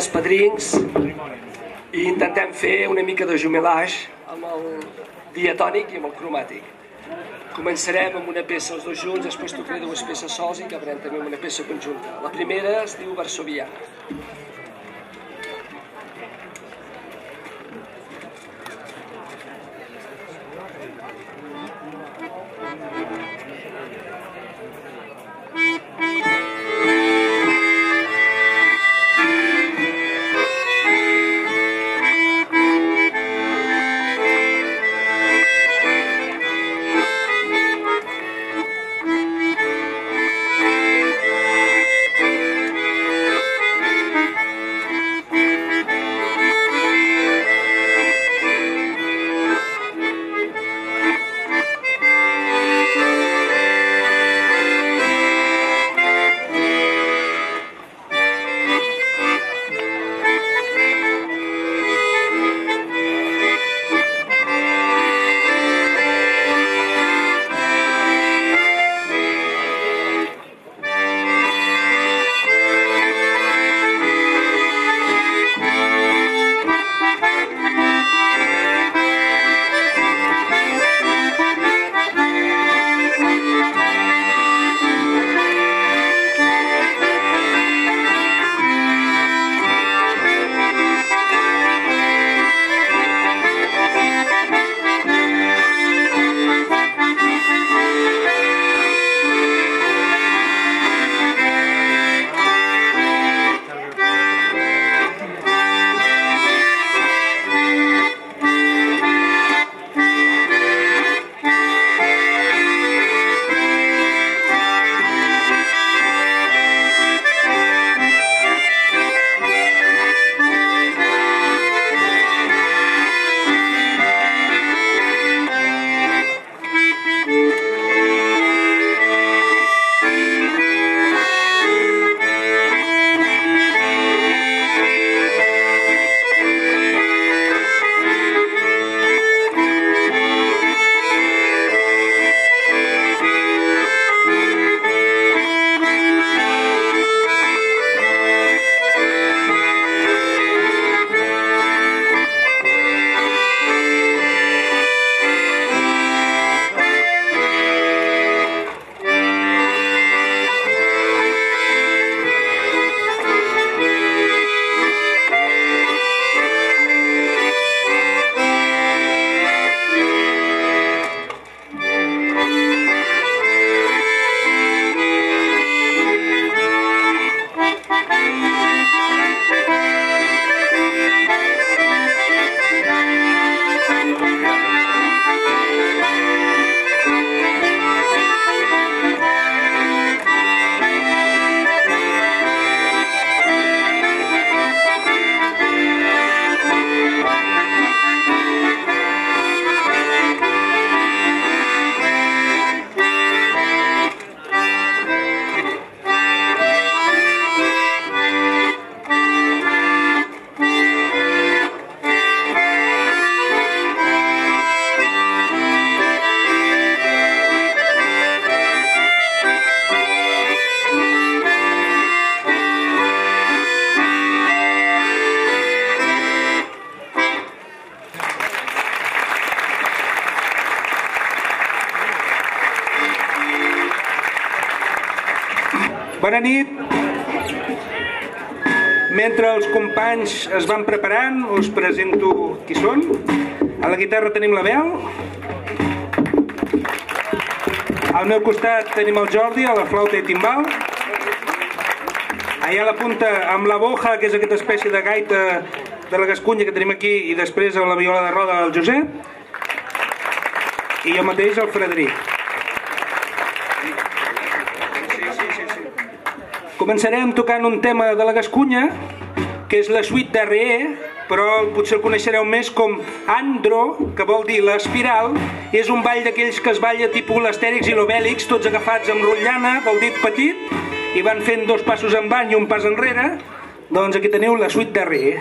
els padrins i intentem fer una mica de jumelage amb el diatònic i amb el cromàtic. Començarem amb una peça els dos junts, després tocaré dues peces sols i acabarem també amb una peça conjunta. La primera es diu Varsovia. Bona nit. Mentre els companys es van preparant, us presento qui són. A la guitarra tenim la Bel. Al meu costat tenim el Jordi, a la flauta i timbal. Allà a la punta amb la boja, que és aquesta espècie de gaita de la Gascunya que tenim aquí, i després amb la viola de roda del Josep. I jo mateix el Frederic. Començarem tocant un tema de la Gascunya, que és la suite d'Arrée, però potser el coneixereu més com Andro, que vol dir l'espiral, i és un ball d'aquells que es balla tipus l'Astèrix i l'Obèlix, tots agafats amb rotllana del dit petit, i van fent dos passos endavant i un pas enrere. Doncs aquí teniu la suite d'Arrée.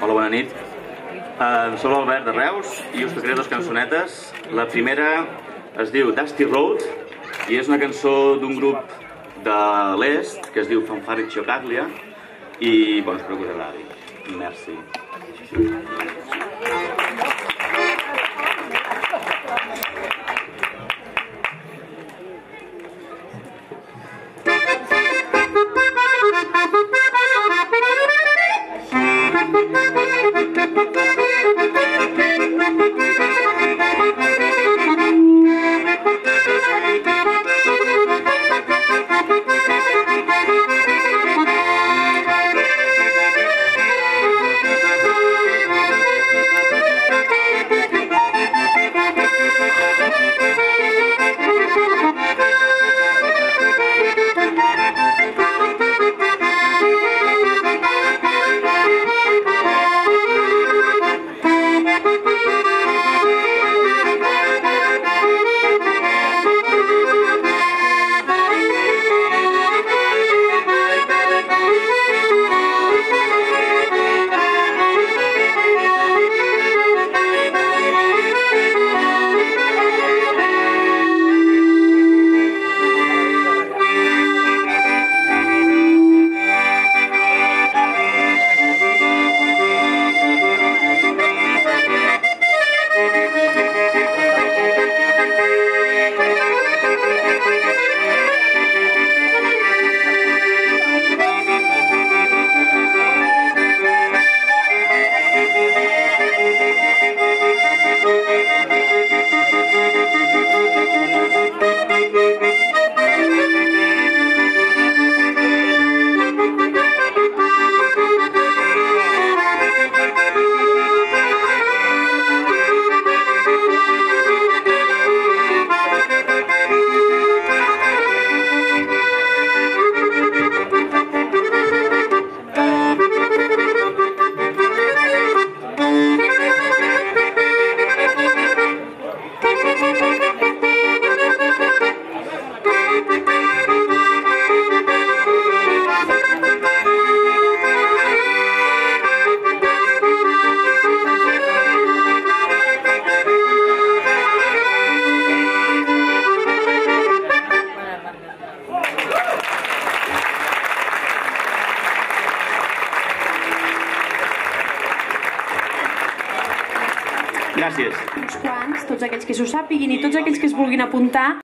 Hola, bona nit. Soc l'Albert de Reus i us tocaré dues cançonetes. La primera es diu Dusty Road i és una cançó d'un grup de l'est que es diu Fanfare Ciocaglia i, bueno, espero que us agradi. Merci. Gràcies. Uns quants, tots aquells que s'ho sàpiguin i tots aquells que es vulguin apuntar.